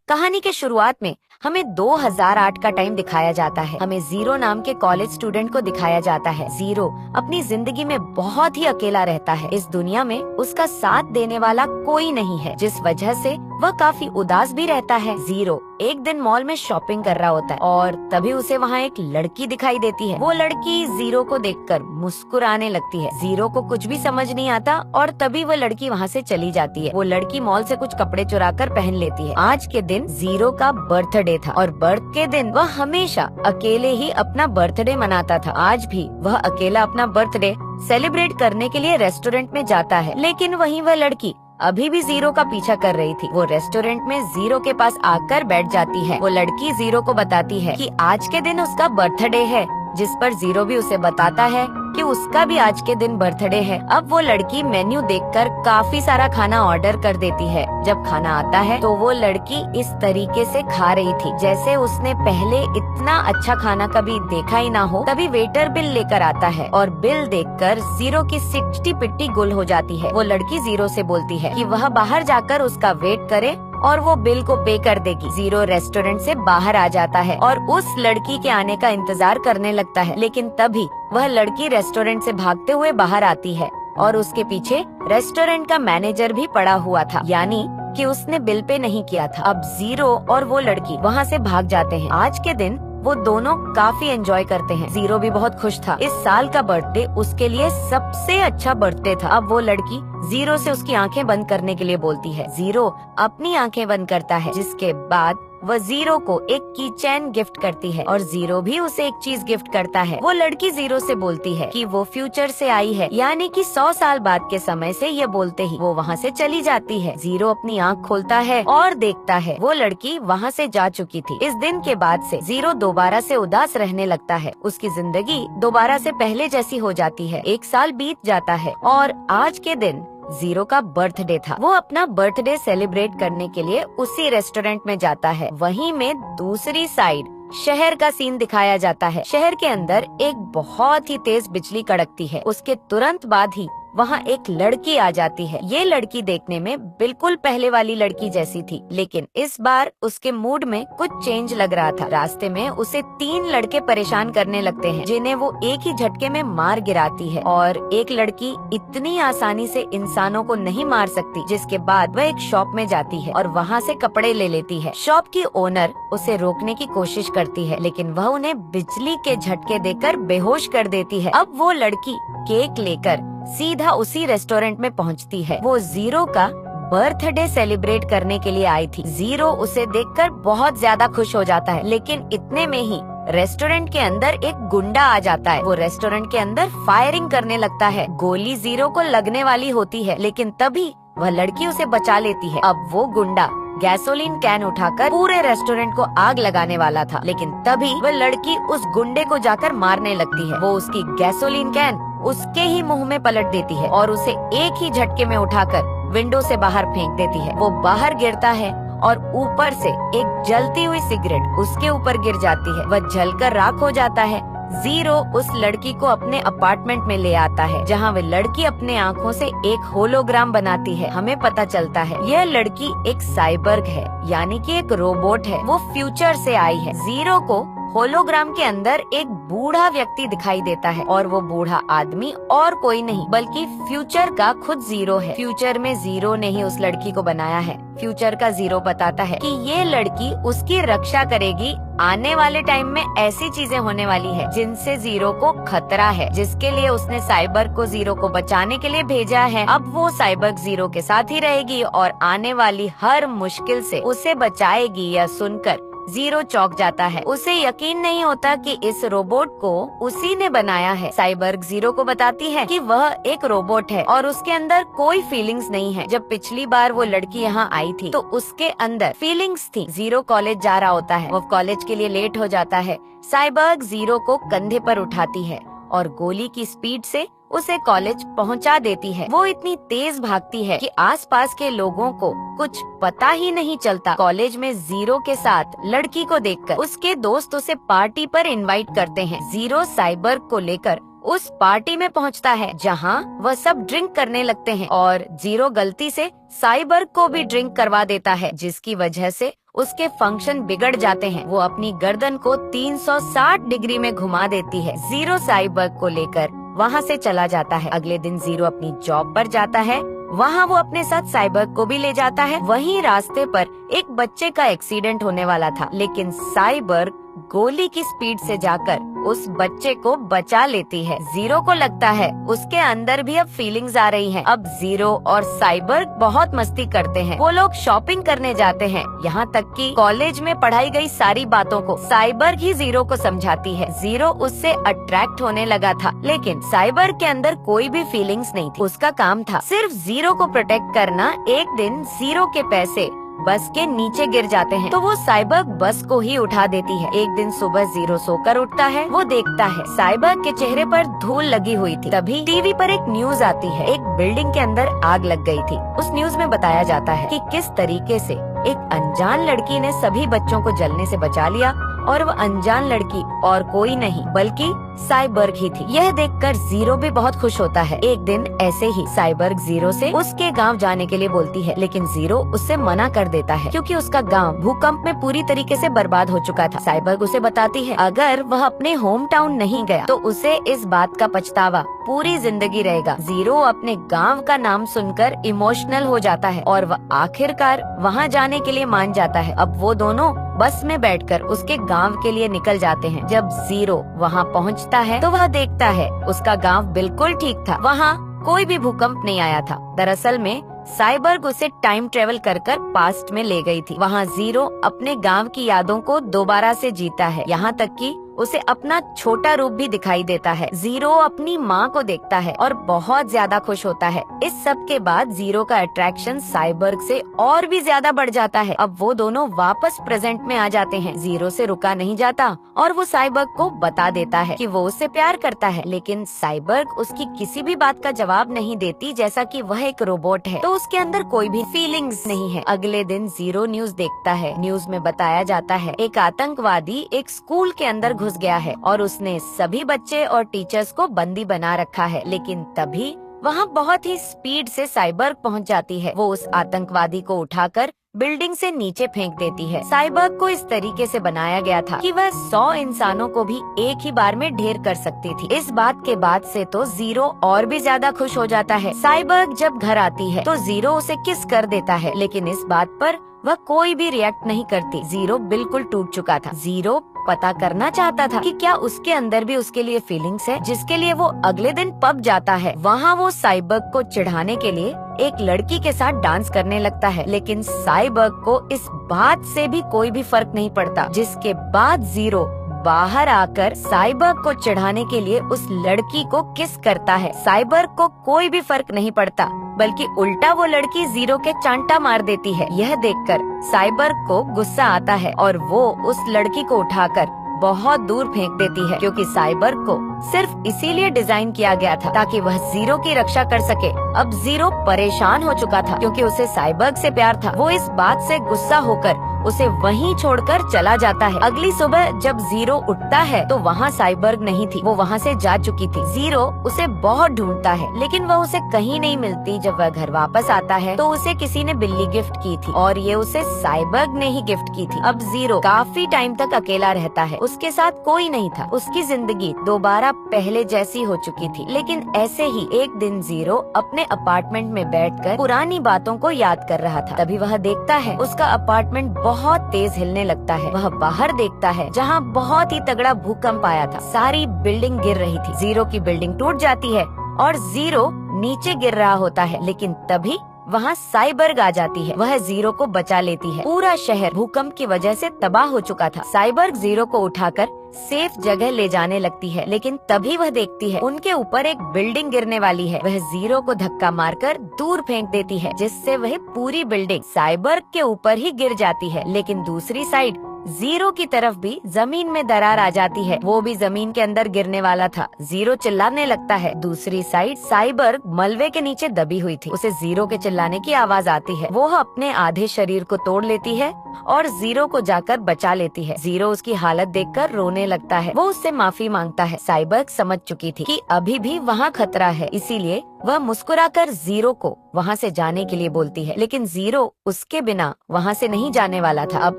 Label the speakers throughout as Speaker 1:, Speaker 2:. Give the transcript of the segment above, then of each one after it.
Speaker 1: कहानी के शुरुआत में हमें 2008 का टाइम दिखाया जाता है। हमें जीरो नाम के कॉलेज स्टूडेंट को दिखाया जाता है। जीरो अपनी जिंदगी में बहुत ही अकेला रहता है। इस दुनिया में उसका साथ देने वाला कोई नहीं है, जिस वजह से वह काफी उदास भी रहता है। जीरो एक दिन मॉल में शॉपिंग कर रहा होता है और तभी उसे वहाँ एक लड़की दिखाई देती है। वो लड़की जीरो को देखकर मुस्कुराने लगती है। जीरो को कुछ भी समझ नहीं आता और तभी वो लड़की वहाँ से चली जाती है। वो लड़की मॉल से कुछ कपड़े चुरा कर पहन लेती है। आज के दिन जीरो का बर्थडे था और बर्थ के दिन वह हमेशा अकेले ही अपना बर्थडे मनाता था। आज भी वह अकेला अपना बर्थडे सेलिब्रेट करने के लिए रेस्टोरेंट में जाता है, लेकिन वहीं वह लड़की अभी भी जीरो का पीछा कर रही थी। वो रेस्टोरेंट में जीरो के पास आकर बैठ जाती है। वो लड़की जीरो को बताती है कि आज के दिन उसका बर्थडे है, जिस पर जीरो भी उसे बताता है कि उसका भी आज के दिन बर्थडे है। अब वो लड़की मेन्यू देखकर काफी सारा खाना ऑर्डर कर देती है। जब खाना आता है तो वो लड़की इस तरीके से खा रही थी जैसे उसने पहले इतना अच्छा खाना कभी देखा ही ना हो। तभी वेटर बिल लेकर आता है और बिल देखकर जीरो की सिट्टी पिट्टी गुल हो जाती है। वो लड़की जीरो से बोलती है कि वह बाहर जाकर उसका वेट करे और वो बिल को पे कर देगी। जीरो रेस्टोरेंट से बाहर आ जाता है और उस लड़की के आने का इंतजार करने लगता है, लेकिन तभी वह लड़की रेस्टोरेंट से भागते हुए बाहर आती है और उसके पीछे रेस्टोरेंट का मैनेजर भी पड़ा हुआ था, यानी कि उसने बिल पे नहीं किया था। अब जीरो और वो लड़की वहाँ से भाग जाते हैं। आज के दिन वो दोनों काफी एंजॉय करते हैं। जीरो भी बहुत खुश था। इस साल का बर्थडे उसके लिए सबसे अच्छा बर्थडे था। अब वो लड़की जीरो से उसकी आंखें बंद करने के लिए बोलती है। जीरो अपनी आंखें बंद करता है, जिसके बाद वह जीरो को एक की चेन गिफ्ट करती है और जीरो भी उसे एक चीज गिफ्ट करता है। वो लड़की जीरो से बोलती है कि वो फ्यूचर से आई है, यानी कि 100 साल बाद के समय से। ये बोलते ही वो वहाँ से चली जाती है। जीरो अपनी आँख खोलता है और देखता है वो लड़की वहाँ से जा चुकी थी। इस दिन के बाद से जीरो दोबारा से उदास रहने लगता है। उसकी जिंदगी दोबारा से पहले जैसी हो जाती है। 1 साल बीत जाता है और आज के दिन जीरो का बर्थडे था। वो अपना बर्थडे सेलिब्रेट करने के लिए उसी रेस्टोरेंट में जाता है। वहीं में दूसरी साइड शहर का सीन दिखाया जाता है। शहर के अंदर एक बहुत ही तेज बिजली कड़कती है। उसके तुरंत बाद ही वहाँ एक लड़की आ जाती है। ये लड़की देखने में बिल्कुल पहले वाली लड़की जैसी थी, लेकिन इस बार उसके मूड में कुछ चेंज लग रहा था। रास्ते में उसे 3 लड़के परेशान करने लगते हैं, जिन्हें वो एक ही झटके में मार गिराती है। और एक लड़की इतनी आसानी से इंसानों को नहीं मार सकती, जिसके बाद वह एक शॉप में जाती है और वहाँ से कपड़े ले लेती है। शॉप की ओनर उसे रोकने की कोशिश करती है, लेकिन वह उन्हें बिजली के झटके देकर बेहोश कर देती है। अब वो लड़की केक लेकर सीधा उसी रेस्टोरेंट में पहुंचती है। वो जीरो का बर्थडे सेलिब्रेट करने के लिए आई थी। जीरो उसे देखकर बहुत ज्यादा खुश हो जाता है, लेकिन इतने में ही रेस्टोरेंट के अंदर एक गुंडा आ जाता है। वो रेस्टोरेंट के अंदर फायरिंग करने लगता है। गोली जीरो को लगने वाली होती है, लेकिन तभी वह लड़की उसे बचा लेती है। अब वो गुंडा गैसोलीन कैन उठाकर पूरे रेस्टोरेंट को आग लगाने वाला था, लेकिन तभी वह लड़की उस गुंडे को जाकर मारने लगती है। वो उसकी गैसोलीन कैन उसके ही मुंह में पलट देती है और उसे एक ही झटके में उठाकर विंडो से बाहर फेंक देती है। वो बाहर गिरता है और ऊपर से एक जलती हुई सिगरेट उसके ऊपर गिर जाती है। वह जलकर राख हो जाता है। जीरो उस लड़की को अपने अपार्टमेंट में ले आता है, जहाँ वह लड़की अपने आँखों से एक होलोग्राम बनाती है। हमें पता चलता है यह लड़की एक साइबर्ग है, यानी कि एक रोबोट है। वो फ्यूचर से आई है। जीरो को होलोग्राम के अंदर एक बूढ़ा व्यक्ति दिखाई देता है और वो बूढ़ा आदमी और कोई नहीं बल्कि फ्यूचर का खुद जीरो है। फ्यूचर में जीरो ने ही उस लड़की को बनाया है। फ्यूचर का जीरो बताता है कि ये लड़की उसकी रक्षा करेगी। आने वाले टाइम में ऐसी चीजें होने वाली है जिनसे जीरो को खतरा है, जिसके लिए उसने साइबर्ग को जीरो को बचाने के लिए भेजा है। अब वो साइबर्ग जीरो के साथ ही रहेगी और आने वाली हर मुश्किल से उसे बचाएगी। यह सुनकर जीरो चौंक जाता है। उसे यकीन नहीं होता कि इस रोबोट को उसी ने बनाया है। साइबर्ग जीरो को बताती है कि वह एक रोबोट है और उसके अंदर कोई फीलिंग्स नहीं है। जब पिछली बार वो लड़की यहाँ आई थी तो उसके अंदर फीलिंग्स थी। जीरो कॉलेज जा रहा होता है। वो कॉलेज के लिए लेट हो जाता है। साइबर्ग जीरो को कंधे पर उठाती है और गोली की स्पीड से उसे कॉलेज पहुंचा देती है। वो इतनी तेज भागती है कि आसपास के लोगों को कुछ पता ही नहीं चलता। कॉलेज में जीरो के साथ लड़की को देखकर उसके दोस्त उसे पार्टी पर इनवाइट करते हैं। जीरो साइबर्ग को लेकर उस पार्टी में पहुंचता है, जहां वह सब ड्रिंक करने लगते हैं और जीरो गलती से साइबर्ग को भी ड्रिंक करवा देता है, जिसकी वजह से उसके फंक्शन बिगड़ जाते हैं। वो अपनी गर्दन को 360 डिग्री में घुमा देती है। जीरो साइबर्ग को लेकर वहाँ से चला जाता है। अगले दिन जीरो अपनी जॉब पर जाता है। वहाँ वो अपने साथ साइबर्ग को भी ले जाता है। वहीं रास्ते पर एक बच्चे का एक्सीडेंट होने वाला था, लेकिन साइबर्ग गोली की स्पीड से जाकर उस बच्चे को बचा लेती है। जीरो को लगता है उसके अंदर भी अब फीलिंग्स आ रही हैं। अब जीरो और साइबर्ग बहुत मस्ती करते हैं। वो लोग शॉपिंग करने जाते हैं। यहाँ तक कि कॉलेज में पढ़ाई गई सारी बातों को साइबर्ग ही जीरो को समझाती है। जीरो उससे अट्रैक्ट होने लगा था, लेकिन साइबर्ग के अंदर कोई भी फीलिंग्स नहीं थी। उसका काम था सिर्फ जीरो को प्रोटेक्ट करना। एक दिन जीरो के पैसे बस के नीचे गिर जाते हैं, तो वो साइबर्ग बस को ही उठा देती है। एक दिन सुबह जीरो सोकर उठता है। वो देखता है साइबर्ग के चेहरे पर धूल लगी हुई थी। तभी टीवी पर एक न्यूज आती है। एक बिल्डिंग के अंदर आग लग गई थी। उस न्यूज में बताया जाता है कि किस तरीके से एक अनजान लड़की ने सभी बच्चों को जलने से बचा लिया, और वो अनजान लड़की और कोई नहीं बल्कि साइबर्ग ही थी। यह देखकर जीरो भी बहुत खुश होता है। एक दिन ऐसे ही साइबर्ग जीरो से उसके गांव जाने के लिए बोलती है, लेकिन जीरो उससे मना कर देता है क्योंकि उसका गांव भूकंप में पूरी तरीके से बर्बाद हो चुका था। साइबर्ग उसे बताती है अगर वह अपने होम टाउन नहीं गया तो उसे इस बात का पछतावा पूरी जिंदगी रहेगा। जीरो अपने गाँव का नाम सुनकर इमोशनल हो जाता है और वह आखिरकार वहाँ जाने के लिए मान जाता है। अब वो दोनों बस में बैठकर उसके गांव के लिए निकल जाते हैं। जब जीरो वहाँ पहुँचता है तो वह देखता है उसका गांव बिल्कुल ठीक था। वहाँ कोई भी भूकंप नहीं आया था। दरअसल में साइबर्ग उसे टाइम ट्रेवल कर पास्ट में ले गई थी। वहाँ जीरो अपने गांव की यादों को दोबारा से जीता है। यहाँ तक कि उसे अपना छोटा रूप भी दिखाई देता है। जीरो अपनी माँ को देखता है और बहुत ज्यादा खुश होता है। इस सब के बाद जीरो का अट्रैक्शन साइबर्ग से और भी ज्यादा बढ़ जाता है। अब वो दोनों वापस प्रेजेंट में आ जाते हैं। जीरो से रुका नहीं जाता और वो साइबर्ग को बता देता है कि वो उससे प्यार करता है, लेकिन साइबर्ग उसकी किसी भी बात का जवाब नहीं देती, जैसा कि वह एक रोबोट है, तो उसके अंदर कोई भी फीलिंग्स नहीं है। अगले दिन जीरो न्यूज देखता है। न्यूज में बताया जाता है एक आतंकवादी एक स्कूल के अंदर घुस गया है और उसने सभी बच्चे और टीचर्स को बंदी बना रखा है। लेकिन तभी वहाँ बहुत ही स्पीड से साइबर्ग पहुँच जाती है। वो उस आतंकवादी को उठाकर बिल्डिंग से नीचे फेंक देती है। साइबर्ग को इस तरीके से बनाया गया था कि वह 100 इंसानों को भी एक ही बार में ढेर कर सकती थी। इस बात के बाद से तो जीरो और भी ज्यादा खुश हो जाता है। साइबर्ग जब घर आती है तो जीरो उसे किस कर देता है, लेकिन इस बात पर वह कोई भी रिएक्ट नहीं करती। जीरो बिल्कुल टूट चुका था। जीरो पता करना चाहता था कि क्या उसके अंदर भी उसके लिए फीलिंग्स है, जिसके लिए वो अगले दिन पब जाता है। वहाँ वो साइबर्ग को चिढ़ाने के लिए एक लड़की के साथ डांस करने लगता है, लेकिन साइबर्ग को इस बात से भी कोई भी फर्क नहीं पड़ता। जिसके बाद जीरो बाहर आकर साइबर्ग को चिढ़ाने के लिए उस लड़की को किस करता है। साइबर्ग को कोई भी फर्क नहीं पड़ता, बल्कि उल्टा वो लड़की जीरो के चांटा मार देती है। यह देखकर साइबर्ग को गुस्सा आता है और वो उस लड़की को उठाकर बहुत दूर फेंक देती है, क्योंकि साइबर्ग को सिर्फ इसीलिए डिजाइन किया गया था ताकि वह जीरो की रक्षा कर सके। अब जीरो परेशान हो चुका था क्योंकि उसे साइबर्ग से प्यार था। वो इस बात से गुस्सा होकर उसे वहीं छोड़कर चला जाता है। अगली सुबह जब जीरो उठता है तो वहाँ साइबर्ग नहीं थी, वो वहाँ से जा चुकी थी। जीरो उसे बहुत ढूंढता है, लेकिन वह उसे कहीं नहीं मिलती। जब वह घर वापस आता है तो उसे किसी ने बिल्ली गिफ्ट की थी और ये उसे साइबर्ग ने ही गिफ्ट की थी। अब जीरो काफी टाइम तक अकेला रहता है। उसके साथ कोई नहीं था। उसकी जिंदगी दोबारा पहले जैसी हो चुकी थी। लेकिन ऐसे ही एक दिन जीरो अपने अपार्टमेंट में बैठकर पुरानी बातों को याद कर रहा था। तभी वह देखता है उसका अपार्टमेंट बहुत तेज हिलने लगता है। वह बाहर देखता है जहाँ बहुत ही तगड़ा भूकंप आया था। सारी बिल्डिंग गिर रही थी। जीरो की बिल्डिंग टूट जाती है और जीरो नीचे गिर रहा होता है, लेकिन तभी वहाँ साइबर्ग आ जाती है। वह जीरो को बचा लेती है। पूरा शहर भूकंप की वजह से तबाह हो चुका था। साइबर्ग जीरो को उठाकर सेफ जगह ले जाने लगती है, लेकिन तभी वह देखती है उनके ऊपर एक बिल्डिंग गिरने वाली है। वह जीरो को धक्का मारकर दूर फेंक देती है, जिससे वह पूरी बिल्डिंग साइबर्ग के ऊपर ही गिर जाती है। लेकिन दूसरी साइड जीरो की तरफ भी जमीन में दरार आ जाती है। वो भी जमीन के अंदर गिरने वाला था। जीरो चिल्लाने लगता है। दूसरी साइड साइबर्ग मलबे के नीचे दबी हुई थी। उसे जीरो के चिल्लाने की आवाज आती है। वो अपने आधे शरीर को तोड़ लेती है और जीरो को जाकर बचा लेती है। जीरो उसकी हालत देखकर रोने लगता है। वो उससे माफी मांगता है। साइबर्ग समझ चुकी थी कि अभी भी वहाँ खतरा है, इसीलिए वह मुस्कुराकर जीरो को वहाँ से जाने के लिए बोलती है, लेकिन जीरो उसके बिना वहाँ से नहीं जाने वाला था। अब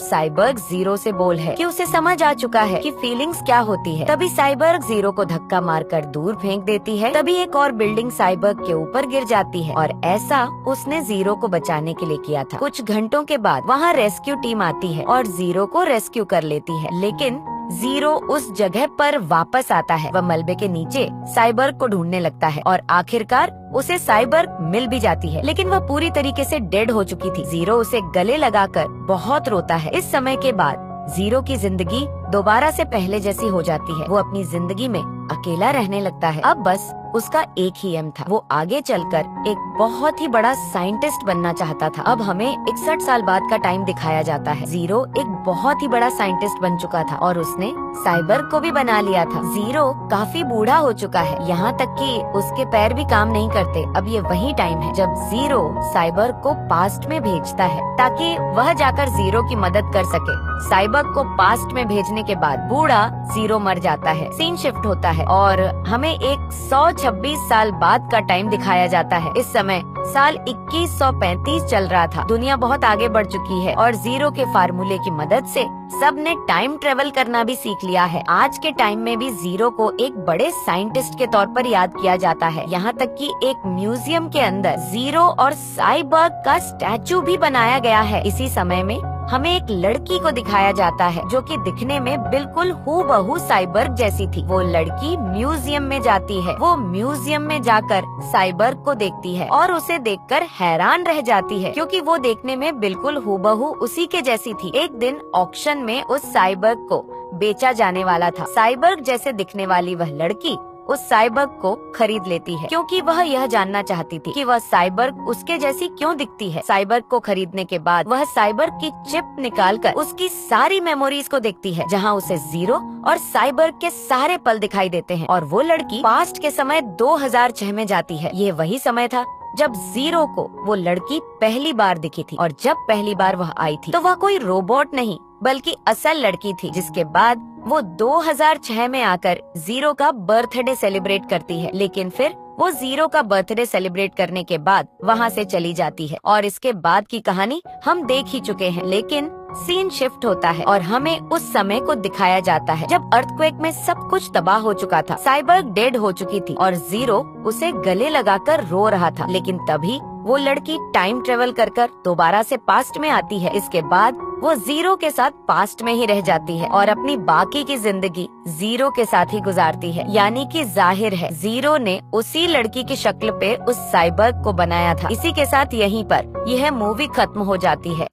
Speaker 1: साइबर्ग जीरो से बोल है कि उसे समझ आ चुका है कि फीलिंग्स क्या होती है। तभी साइबर्ग जीरो को धक्का मारकर दूर फेंक देती है। तभी एक और बिल्डिंग साइबर्ग के ऊपर गिर जाती है और ऐसा उसने जीरो को बचाने के लिए किया था। कुछ घंटों के बाद वहाँ रेस्क्यू टीम आती है और जीरो को रेस्क्यू कर लेती है, लेकिन जीरो उस जगह पर वापस आता है। वह मलबे के नीचे साइबर्ग को ढूंढने लगता है और आखिरकार उसे साइबर्ग मिल भी जाती है, लेकिन वह पूरी तरीके से डेड हो चुकी थी। जीरो उसे गले लगाकर बहुत रोता है। इस समय के बाद जीरो की जिंदगी दोबारा से पहले जैसी हो जाती है। वो अपनी जिंदगी में अकेला रहने लगता है। अब बस उसका एक ही एम था, वो आगे चलकर एक बहुत ही बड़ा साइंटिस्ट बनना चाहता था। अब हमें 61 साल बाद का टाइम दिखाया जाता है। जीरो एक बहुत ही बड़ा साइंटिस्ट बन चुका था और उसने साइबर्ग को भी बना लिया था। जीरो काफी बूढ़ा हो चुका है, यहाँ तक कि उसके पैर भी काम नहीं करते। अब ये वही टाइम है जब जीरो साइबर्ग को पास्ट में भेजता है ताकि वह जाकर जीरो की मदद कर सके। साइबर्ग को पास्ट में भेजने के बाद बूढ़ा जीरो मर जाता है। सीन शिफ्ट होता है और हमें एक 126 साल बाद का टाइम दिखाया जाता है। इस समय साल 2135 चल रहा था। दुनिया बहुत आगे बढ़ चुकी है और जीरो के फार्मूले की मदद से सब ने टाइम ट्रेवल करना भी सीख लिया है। आज के टाइम में भी जीरो को एक बड़े साइंटिस्ट के तौर पर याद किया जाता है। यहाँ तक कि एक म्यूजियम के अंदर जीरो और साइबर्ग का स्टैचू भी बनाया गया है। इसी समय में हमें एक लड़की को दिखाया जाता है जो कि दिखने में बिल्कुल हूबहू साइबर्ग जैसी थी। वो लड़की म्यूजियम में जाती है। वो म्यूजियम में जाकर साइबर्ग को देखती है और उसे देखकर हैरान रह जाती है क्योंकि वो देखने में बिल्कुल हूबहू उसी के जैसी थी। एक दिन ऑक्शन में उस साइबर्ग को बेचा जाने वाला था। साइबर्ग जैसे दिखने वाली वह लड़की उस साइबर्ग को खरीद लेती है क्योंकि वह यह जानना चाहती थी कि वह साइबर्ग उसके जैसी क्यों दिखती है। साइबर्ग को खरीदने के बाद वह साइबर्ग की चिप निकालकर उसकी सारी मेमोरीज को देखती है, जहां उसे जीरो और साइबर्ग के सारे पल दिखाई देते हैं और वो लड़की पास्ट के समय 2006 में जाती है। ये वही समय था जब जीरो को वो लड़की पहली बार दिखी थी और जब पहली बार वह आई थी तो वह कोई रोबोट नहीं बल्कि असल लड़की थी। जिसके बाद वो 2006 में आकर जीरो का बर्थडे सेलिब्रेट करती है, लेकिन फिर वो जीरो का बर्थडे सेलिब्रेट करने के बाद वहाँ से चली जाती है और इसके बाद की कहानी हम देख ही चुके हैं। लेकिन सीन शिफ्ट होता है और हमें उस समय को दिखाया जाता है जब अर्थक्वेक में सब कुछ तबाह हो चुका था। साइबर्ग डेड हो चुकी थी और जीरो उसे गले लगाकर रो रहा था, लेकिन तभी वो लड़की टाइम ट्रेवल कर दोबारा से पास्ट में आती है। इसके बाद वो जीरो के साथ पास्ट में ही रह जाती है और अपनी बाकी की जिंदगी जीरो के साथ ही गुजारती है। यानी कि जाहिर है जीरो ने उसी लड़की की शक्ल पे उस साइबर्ग को बनाया था। इसी के साथ यहीं पर यह मूवी खत्म हो जाती है।